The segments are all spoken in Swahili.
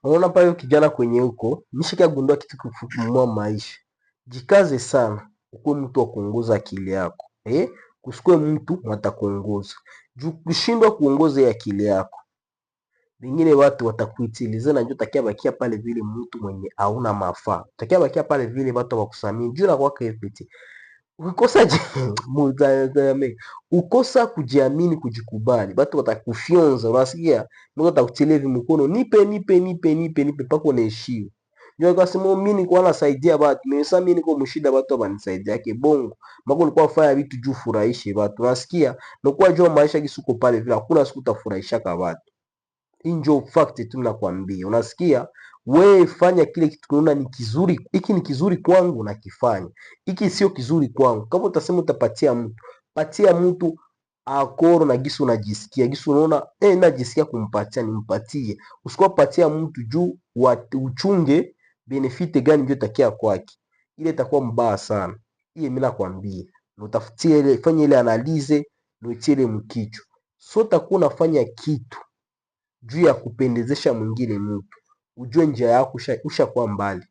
Unaona pale kijana kwenye huko, nishikia gundua kitu kufumua maisha. Jikaze sana, ukuwe mtu wa kuongoza akili yako. Kusikue mtu watakuongoza. Juu kushindwa kuongoza akili yako, vingine watu watakuitiliza na njoo utakia bakia pale vile mtu mwenye hauna mafaa. Utakia bakia pale vile watu wakusamini. Juu na kwake FPT. Ukikosa ukosa kujiamini, kujikubali, watu watakufyonza. Unasikia? Mtu atakutilia hivi mkono, nipe mpaka unaishiwa. Ndio akasema mimi niko nasaidia watu. Mimi sasa mimi niko mshida watu wanisaidia yake bongo. Mako ulikuwa ufanya vitu juu furahishe watu. Unasikia? Nakuwa jua maisha kisuko pale vile hakuna siku utafurahisha kwa watu. Hii ndio fact tu nakwambia. Unasikia? Wewe fanya kile kitu unaona ni kizuri. Hiki ni kizuri kwangu na kifanye. Hiki sio kizuri kwangu. Kama utasema utapatia mtu, patia mtu akoro na gisu unajisikia. Gisu unaona najisikia kumpatia, nimpatie. Usikupatia mtu juu uchunge benefit gani ndio takia kwake. Ile itakuwa mbaya sana. Hii mimi nakwambia. Utafutie ile, fanya ile analize, ndio ile mkicho. So utakuwa unafanya kitu juu ya kupendezesha mwingine mtu. Ujue njia yako ushakuwa mbali.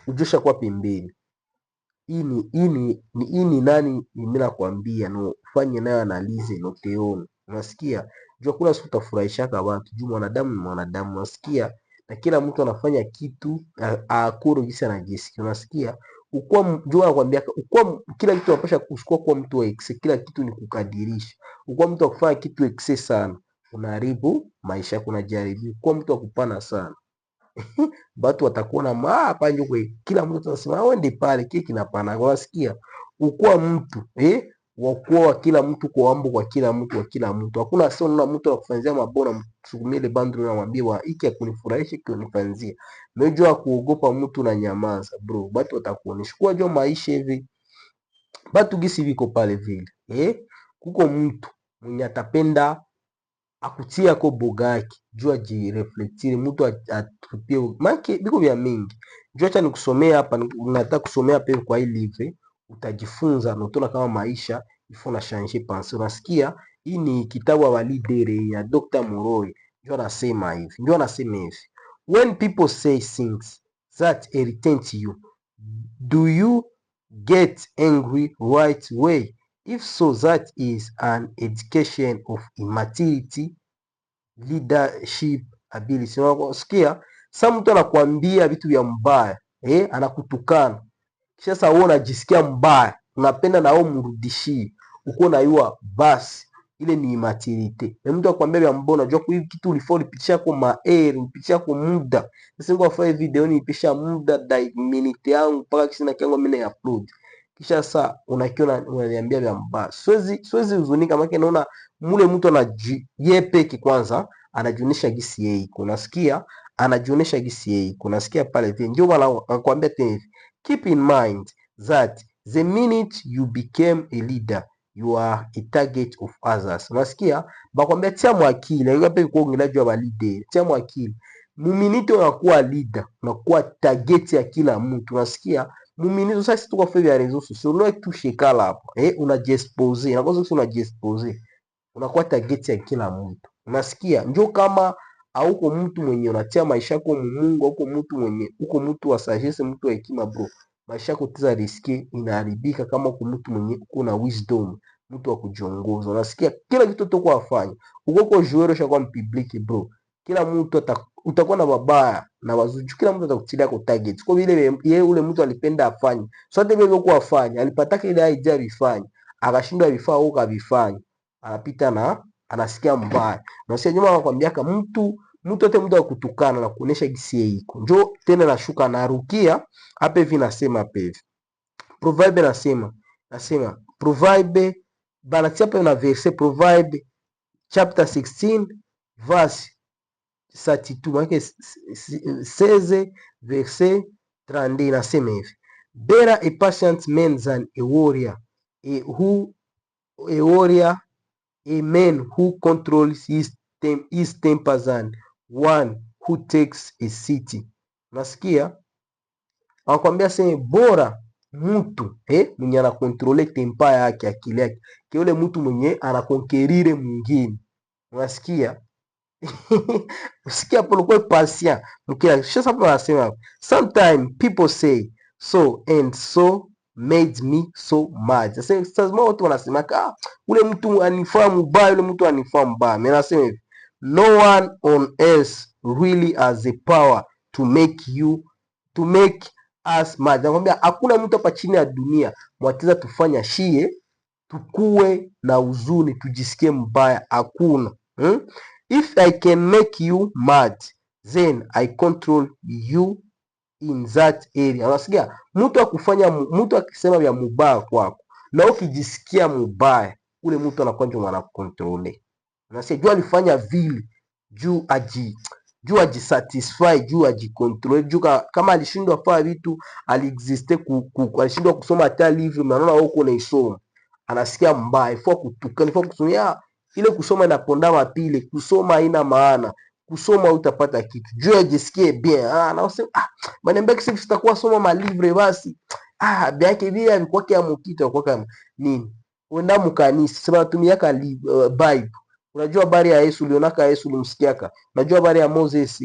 Ujue ushakuwa pembeni. Hii ni nani mimi nakwambia, no fanye nayo analize no teone. Unasikia? Jua kuna siku utafurahisha watu. Juu mwanadamu ni mwanadamu. Unasikia? Na kila mtu anafanya kitu akoro jinsi anajisikia. Unasikia? Jua nakwambia kila kitu unapasha kusikua kwa mtu wa excess. Kila kitu ni kukadirisha. Ukuwa mtu wa kufanya kitu excess sana, unaharibu maisha yako, unajaribu. Kwa mtu wa kupana sana, watu watakuona hapa nje kwa kila mtu atasema wende pale kile kinapana. Unasikia? Ukuwa mtu wa kila mtu, kwa ambo kwa kila mtu. Hakuna sio na mtu anakufanyia mabona msukumile bandu na mwambie hiki akunifurahisha kunifanzia. Unajua kuogopa mtu na nyamaza bro. Watu watakuonesha kwa jua maisha hivi. Watu gisi viko pale vile. Kuko mtu mwenye atapenda akutia ko bogaki, jua jireflektire, mtu atupie maki biko vya mingi. Jua acha nikusomea hapa, nataka kusomea pepe kwa hii livre, utajifunza na utaona kama maisha ifo na changer pensée. Unasikia? Hii ni kitabu wa leader ya Dr. Moroy. Ndio anasema hivi. When people say things that irritate you, do you get angry right way? If so, that is an indication of immaturity, leadership ability. Unasikia? Sasa mtu anakuambia vitu vya mbaya, anakutukana. Kisha sasa wewe unajisikia mbaya, unapenda na wewe mrudishie. Uko na yua basi, ile ni immaturity. Na mtu akwambia vya mbona, unajua kwa hivi kitu ulipitisha kwa ulipitisha kwa muda. Sasa ngo afanye video nipisha muda minute yangu mpaka kisha kiango mimi na upload. Kisha sasa unakiona unaniambia vya mbaya. Siwezi huzunika maana naona mule mtu anajiyepeki kwanza, anajionyesha gisi yeye. Unasikia? Anajionyesha gisi yeye. Unasikia pale vile. Ndio wala anakuambia tena hivi. Keep in mind that the minute you became a leader, you are a target of others. Unasikia? Bakwambia tia mwakili. Ngapi kwa ngelaji wa leader. Tia mwakili. Muminite unakuwa leader, unakuwa target ya kila mtu. Unasikia? Muminite sasa tuko kwa ya reseaux sociaux. Unae tushekala hapo. Unajiexpose. Unakosa sio unajiexpose. Unakuwa target ya kila mtu. Unasikia? Njoo kama hauko mtu mwenye unatia maisha yako Mungu, huko mtu mwenye uko mtu wa sagesse, mtu wa hekima bro. Maisha yako tiza riski inaharibika kama uko mtu mwenye uko na wisdom, mtu wa kujiongoza. Unasikia? Kila kitu toko afanye. Uko kwa joueur shakwa public bro. Kila mtu utakuwa na babaya na wazuri. Kila mtu atakutilia kwa target. Kwa vile yeye ule mtu alipenda afanye. So hata vile uko afanye, alipataka ile idea vifanye. Akashindwa vifaa huko avifanye. Anapita na anasikia mbaya. Na sio nyuma anakuambia kama mtu wote mtu akutukana na kuonesha gisi yeye iko. Njoo tena nashuka na rukia hapa hivi nasema hapa hivi. Proverbe nasema Proverbe banatia hapa na verse Proverbe chapter 16 verse 32 maana 16 verse 32 nasema hivi. Better a patient man than a warrior, a man who controls his temper than one who takes a city. Nasikia? Anakuambia sema bora mtu mwenye anakontrole tempa yake, akili yake, yule mtu mwenye anakonkerire mwingine. Unasikia? Usikia hapo ulikuwa patient. Mkila sasa hapo wanasema sometimes people say so and so made me so mad. Sasa watu wanasema ule mtu anifaa mbaya, ule mtu anifaa mbaya. Mimi nasema hivi, no one on earth really has the power to make us mad. Nakwambia hakuna mtu hapa chini ya dunia mwateza tufanya shie tukue na huzuni, tujisikie mbaya, hakuna. If I can make you mad, then I control you in that area. Unasikia? Mtu akisema vya mubaya kwako na ukijisikia mubaya, ule mtu anakuwa ndio mwanakontrole. Unasikia? Juu alifanya vile juu ajisatisfy, juu ajikontrole, juu kama alishindwa fanya vitu, alishindwa kusoma hata livre, unaona wewe uko unaisoma, anasikia mbaya, ifo kutukana, ifo kusomea ile kusoma inaponda mapile, kusoma haina maana, kusoma utapata kitu. Juu ajisikie bien. Na useme baniambia kisi sitakuwa soma malivre basi. Biake vile alikuwa kia mukito alikuwa kama nini? Uenda mkanisa, sema tumiaka Bible. Unajua habari ya Yesu, ulionaka Yesu ulimsikiaka. Unajua habari ya Moses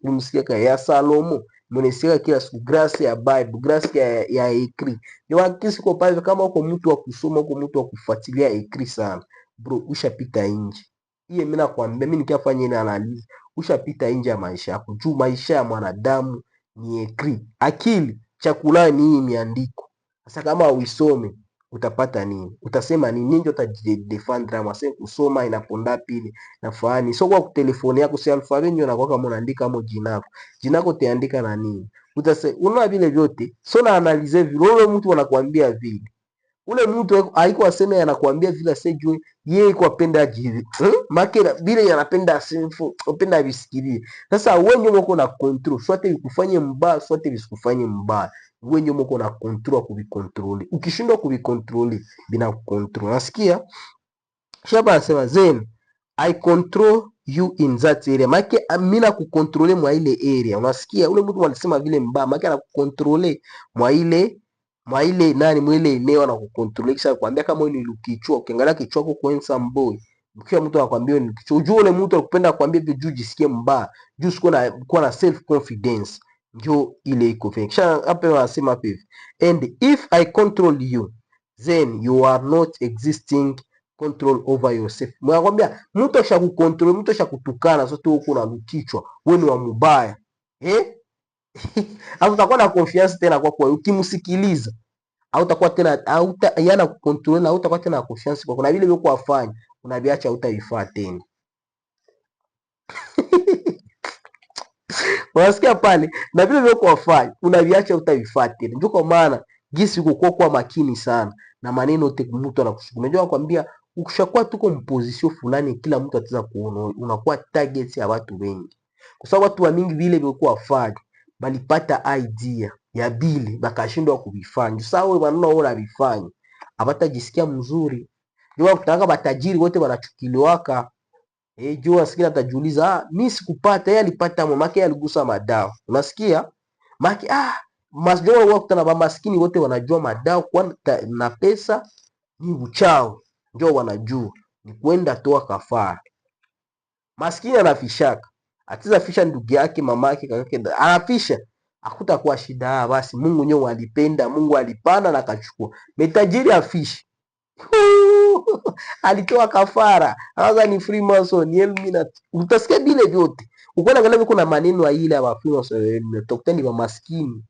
ulimsikiaka, ya Salomo mnasikia kila siku, grace ya Bible, grace ya ekri. Ni wakisi kwa pale kama uko mtu wa kusoma, uko mtu wa kufuatilia ekri sana. Bro, ushapita nje. Iye mimi nakwambia, mimi nikiafanya ile analysis, ushapita nje ya maisha yako. Juu maisha ya mwanadamu ni ekri. Akili chakula ni hii imeandikwa. Sasa kama uisome utapata nini? Utasema nini? Ninjo utajidefend drama. Sasa kusoma inaponda pili na faani. So kwa telefoni yako si alphabet ndio unakuwa kama unaandika hapo jinako. Jinako utaandika na nini? Utasema unaona vile vyote. So na analize vile. Ule mtu anakuambia vile. Ule mtu haiko aseme anakuambia vile asejue yeye kwa penda ajizi. Makera vile yanapenda sinfo, upenda visikirie. Sasa wewe ndio uko na control. Sote vikufanye mbaya, sote visikufanye mbaya. Wewe ndio uko na control kuvikontroli. Ukishindwa kuvikontroli bila kucontrol. Nasikia? Shaba anasema Zen, I control you in that area. Make mimi na kukontrole mwa ile area. Unasikia? Ule mtu alisema vile mbaya, make anakukontrole mwa ile mwile eneo na kukontrol, kisha kuambia kama wewe ni kichwa, ukiangalia kichwa chako kwa handsome mkiwa mtu anakuambia ni kichwa, ujue ule mtu anakupenda kuambia hivi juu jisikie mbaya, juu siko na kuwa na self confidence, ndio ile iko fake. Kisha hapa wanasema hivi, and if I control you then you are not existing control over yourself. Mwanakwambia mtu ashakukontrol, mtu ashakutukana, sote huko na kichwa, wewe ni wa mbaya hautakuwa na confiance tena kwa ukimsikiliza, hautakuwa tena yana kucontrol, na hautakuwa tena na confiance kwa kuna vile vile afanya unaviacha, hautavifaa tena. Unasikia pale, na vile vile afanya unaviacha, hautavifaa tena. Ndio kwa maana gisi uko kwa makini sana na maneno yote mtu anakushukuru. Unajua nakwambia, ukishakuwa tuko mposition fulani, kila mtu ataweza kuona unakuwa target ya watu wengi, kwa sababu watu wa mingi vile vile afanya balipata idea ya bile bakashindwa kuvifanya. Sasa wewe wanaona wewe unavifanya, abatajisikia mzuri. Ndio kutaka batajiri wote wanachukiliwaka. Jua asikia atajiuliza, mimi sikupata, yeye alipata, mama yake aligusa madawa. Unasikia? Maki masjoro wao kutana ba maskini wote wanajua madawa kwa na pesa ni uchao. Ndio wanajua ni kwenda toa kafara. Maskini anafishaka. Atiza fisha ndugu yake, mama yake, kaka yake, anafisha. Hakutakuwa shida, basi Mungu nyo alipenda, Mungu alipana na akachukua. Metajiri afishi. Alitoa kafara. Haza ni Freemason, ni Illuminati. Utasikia bile vyote. Ukiona angalau kuna maneno ya ile ya Freemason, tokutani wa maskini.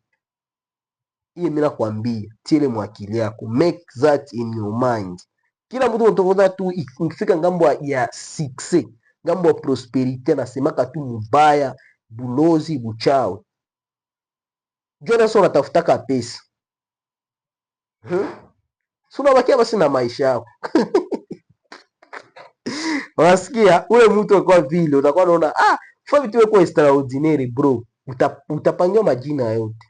Hii mimi nakwambia, tiele mwakili yako. Make that in your mind. Kila mtu mtokoza tu ikifika ngambo ya 6 ngambo ya prosperity na semaka tu mubaya, bulozi, buchawi. Jonas unatafutaka pesa. Suna bakia basi na maisha yako. Unasikia? Ule mtu kwa vile utakuwa unaona fa vitu wako extraordinary bro. Utapangiwa majina yote.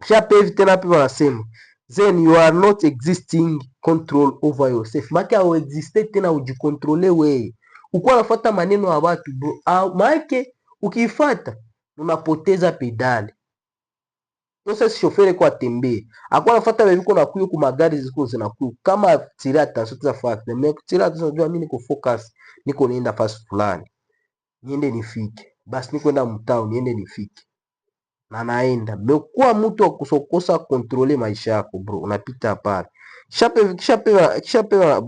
Shape tena hapo wanasema, then you are not existing control over yourself. Maka au existe tena ujikontrole wewe. Uko unafuata maneno ya watu bro. Maana ukifuata unapoteza pedali. Sasa shofere kwa tembee. Akwa nafuata wewe uko nakuyo ku magari ziko zinakuyo. Kama tira attention za fact. Mais tira attention unajua mimi niko focus. Niko nienda fasi fulani. Niende nifike. Basi niko enda mtao niende nifike. Na naenda. Mekuwa mtu wa kusokosa kontrole maisha yako bro. Unapita pale. Kishapewa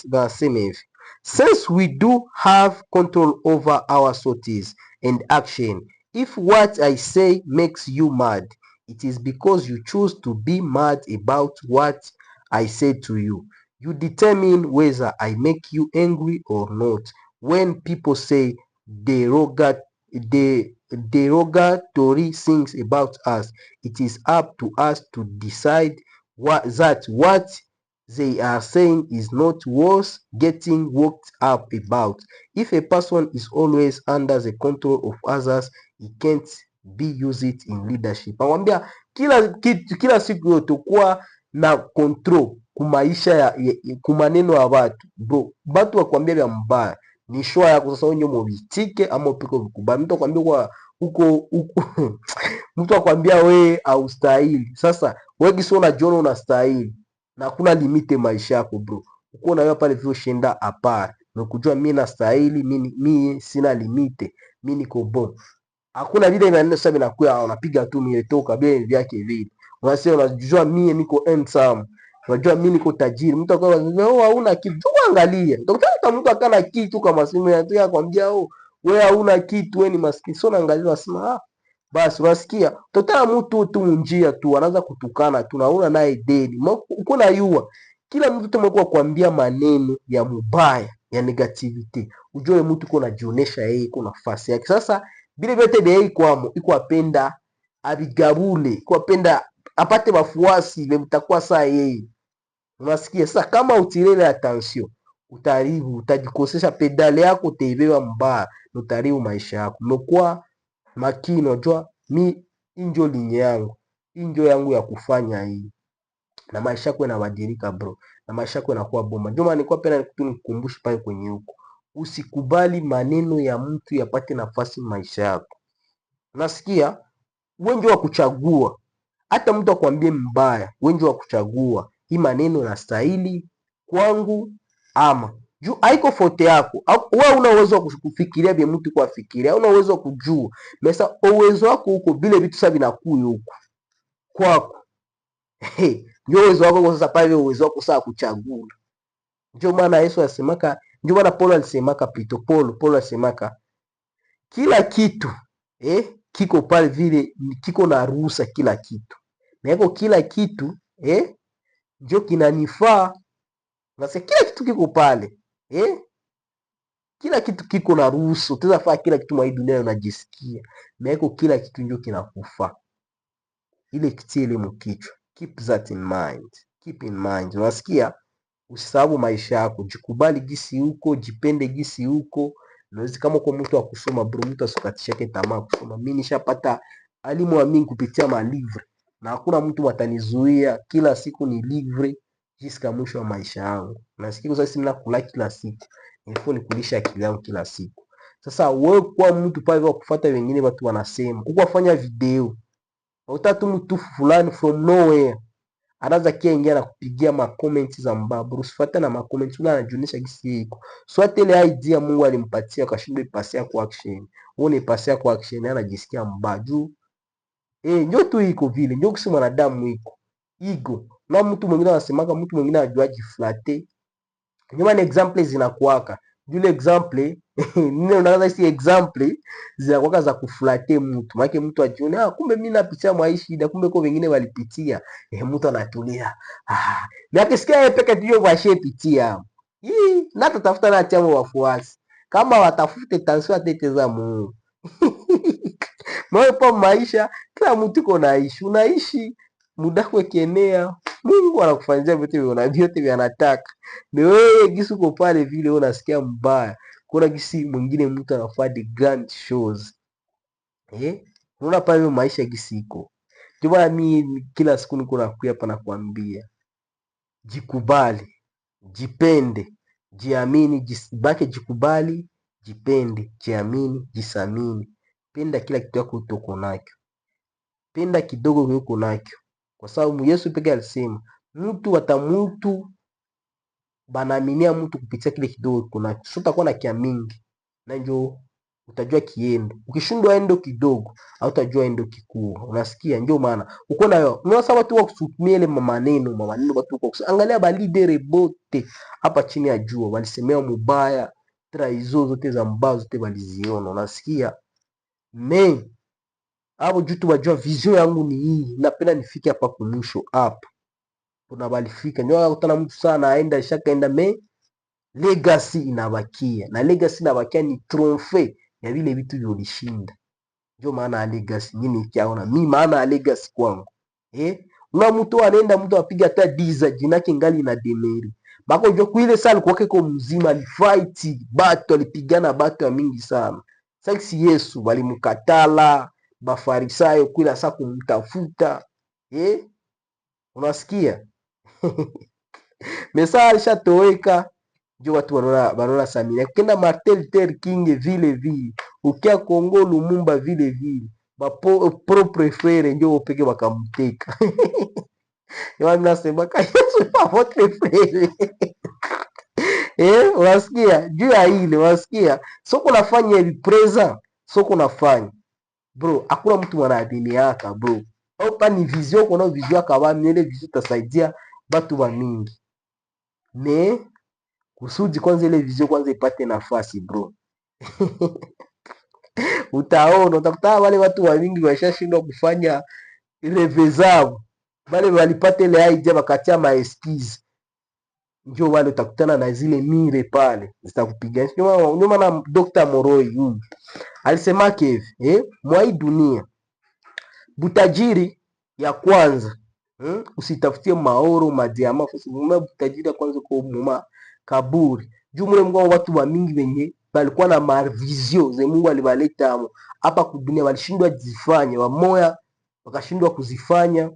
baseme hivi. Since we do have control over our thoughts and action, if what I say makes you mad, it is because you choose to be mad about what I said to you. You determine whether I make you angry or not. When people say derogatory things about us, it is up to us to decide what they are saying is not worth getting worked up about. If a person is always under the control of others, he can't be used in leadership. Anamwambia kila siku yote kuwa na control kumaisha kumaneno ya watu bro, batu wakwambia vya mbaya ni shwa yako. Sasa wenye mubitike ama upiko vikubali. Mtu akwambia kwa huko mtu akwambia we haustahili. Sasa wewe kisi unajiona unastahili na hakuna limite maisha yako bro. Uko na wewe pale vile shenda apart. Na kujua mimi nastahili, mimi sina limite. Mimi niko bon. Hakuna vile inaenda sasa binakuwa unapiga tu mimi toka bien vyake vile. Unasema unajua mimi niko handsome. Unajua mimi niko tajiri. Mtu akawa wewe hauna kitu. Angalia. Utakuta mtu akana kitu kama simu ya kwambia wewe hauna kitu, wewe ni maskini. Sio naangalia unasema basi unasikia. Utakuta mtu tu njia tu anaanza kutukana tu naona naye deni. Uko na yua. Kila mtu tumekuwa kuambia maneno ya mubaya, ya negativity. Ujue mtu uko unajionesha yeye iko nafasi yake. Sasa bile vyote vya yeye kwamo iko apenda abigabule, iko apenda apate wafuasi ile mtakuwa saa yeye. Unasikia? Sasa kama utilele attention, utaribu, utajikosesha pedale yako utaibewa mbaya, utaribu maisha yako. Umekuwa makini, unajua mi injo linye yangu, injo yangu ya kufanya hii. Na maisha yako yanabadilika bro. Na maisha yako yanakuwa bomba. Ndio maana nilikuwa pena nikukumbushe pale kwenye huko. Usikubali maneno ya mtu yapate nafasi maisha yako. Unasikia? Wengi wa kuchagua. Hata mtu akwambie mbaya, wengi wa kuchagua. Hii maneno yanastahili kwangu ama juu haiko fote yako. Wewe una uwezo wa kufikiria vile mtu kwa fikiria, una uwezo wa kujua. Mesa uwezo wako huko vile vitu sasa vinakuja huko kwako. Ndio uwezo wako sasa pale, uwezo wako sasa kuchagua. Ndio maana Yesu asemaka, ndio maana Paulo alisemaka Paulo alisemaka kila kitu kiko pale vile kiko na ruhusa kila kitu. Na yako kila kitu ndio kinanifaa. Nasema kila kitu kiko pale. Kila kitu kiko na ruhusa. Utaweza kila kitu mwa hii dunia unajisikia. Na yako kila kitu ndio kinakufaa. Ile kitie ile mkichwa. Keep that in mind. Keep in mind. Unasikia? Usisahau maisha yako. Jikubali gisi huko, jipende gisi huko. Unaweza kama kwa mtu wa kusoma bro, mtu asukatishake tamaa kusoma. Mimi nishapata alimu wa mingi kupitia malivre. Na hakuna mtu watanizuia, kila siku ni livre jiska mwisho wa maisha yangu. Nasikia sasa sina kula kila siku. Nilikuwa nikulisha akili yangu kila siku. Sasa wewe kwa mtu pale wa kufuata wengine watu wanasema, uko wafanya video. Utatu mtu fulani from nowhere anaanza kiingia na kupigia ma comments za mbabu. Usifuate na ma comments, una anajunisha gisi iko. Swate ile idea Mungu alimpatia akashindwa ipasia kwa action. Uone ipasia kwa action anajisikia mbaju. Ndio tu iko vile. Ndio kusema mwanadamu iko. Ego. Na mtu mwingine anasemaka mtu mwingine ajuaji flate. Ndio maana example zinakuaka. Yule example nini unaanza hizi example zinakuwa za kuflate mtu. Maana mtu ajione kumbe mimi napitia maisha, kumbe kwa wengine walipitia. Mtu anatulia. Na akisikia yeye peke yake ndio washepitia. Na tatafuta na chama wafuasi. Kama watafute tansi ateteza Mungu. Maana maisha kila mtu unaishi muda wako kienea, Mungu anakufanyia vyote vyanataka. Ni wewe gisi uko pale vile unasikia mbaya. Kuna gisi mwingine mtu anafanya the grand shows. Unaona pale maisha gisi iko. Ndio maana mimi kila siku niko nakuja hapa nakwambia. Jikubali, jipende, jiamini, jibake jikubali, jipende, jiamini, jisamini. Penda kila kitu yako utoko nacho. penda kidogo uko nakyo, kwa sababu Yesu peke alisema mtu banaaminia mtu kupitia kile kidogo uko nakyo. Sio utakuwa na kia mingi na njo utajua kiendo. Ukishindwa endo kidogo au utajua endo kikubwa. Unasikia? Ndio maana uko nayo. Unaona sababu watu wakusutumia ile maneno watu wako. Angalia ba leader bote hapa chini ya jua walisemea mubaya, hizo zote za mbao zote waliziona. Unasikia? Hapo juu tu wajua vision yangu ni hii. Napenda nifike hapa kumwisho hapa. Kuna balifika. Ndio utana mtu sana aenda shakaenda legacy inabakia. Na legacy inabakia ni tromfe ya vile vitu vyolishinda. Ndio maana ya legacy mimi nikiaona. Mimi maana ya legacy kwangu. Una mtu anaenda mtu apiga hata diza jina yake ngali na demeri. Bako ndio kuile sana kwake kwa mzima alifight bato alipigana bato ya mingi sana. Sasa Yesu walimkatala Bafarisayo kila saa kumtafuta. Unasikia? Mesa alishatoweka. Ndio watu wanaona Samia. Kenda Martin Luther King vile vile. Ukia Kongo Lumumba vile vile. Pro prefere ndio peke wakamteka. Yeye anasema Yesu pa votre frere. Unasikia? Juu ya ile unasikia? Soko nafanya hivi present, soko nafanya. Bro, hakuna mtu anaadini yaka bro. Au pa ni vision kuna vision kawa ile vision tasaidia batu wa mingi. Kusudi kwanza ile vision kwanza ipate nafasi bro. Utaona utakuta wale watu wa mingi washashindwa kufanya ile vezao. Wale walipata ile idea wakatia maeskize. Ndio wale utakutana na zile mire pale zitakupiga. Ndio maana Dr. Moroi alisema hivi, mwa hii dunia butajiri ya kwanza usitafutie maoro madiama butajiri ya kwanza kwa muma kaburi. Juu mule mwa watu wa mingi wenye balikuwa na marvizio ze Mungu alibaleta hapa kudunia walishindwa kuzifanya, wamoya wakashindwa kuzifanya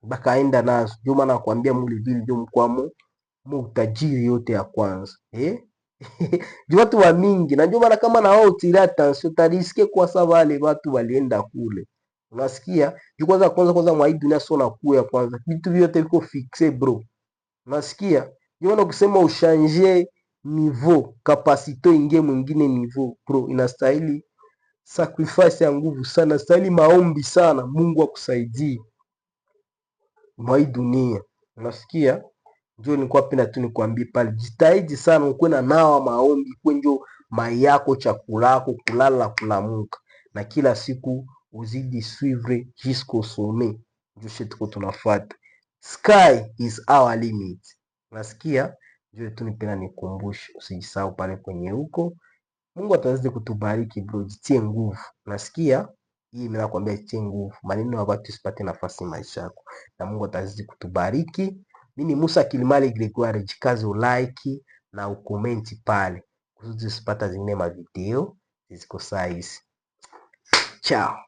bakaenda nazo. Ndio maana nakwambia mule vile ndio mkwamo utajiri yote ya kwanza. Juu watu wa mingi na ndio maana kama na wao utira attention tariske kwa sababu wale watu walienda kule. Unasikia? Juu kwanza mwa hii dunia sio na kuya kwanza. Vitu vyote viko fixe bro. Unasikia? Ndio maana kusema ushanje niveau, capacité ingie mwingine niveau bro, inastahili sacrifice ya nguvu sana, inastahili maombi sana, Mungu akusaidie mwa hii dunia. Unasikia? Ndio nilikuwa penda tu nikwambie pale, jitahidi sana ukuwe na nawa maombi, kwa ndio mai yako, chakula yako, kulala kulamuka, na kila siku uzidi suivre jusqu'au sommet. Ndio shetu tunafuata. Sky is our limit. Unasikia? Ndio tu nipenda nikumbushe, usijisahau pale kwenye huko. Mungu atazidi kutubariki bro, jitie nguvu. Unasikia? Hii mimi nakwambia jitie nguvu. Maneno ya watu isipate nafasi maisha yako. Na Mungu atazidi kutubariki. Mimi ni Musa Kilimali Gregoire, jikaze ulike na ukomenti pale kusudi usipata zingine mavideo ziko saa hizi. Ciao.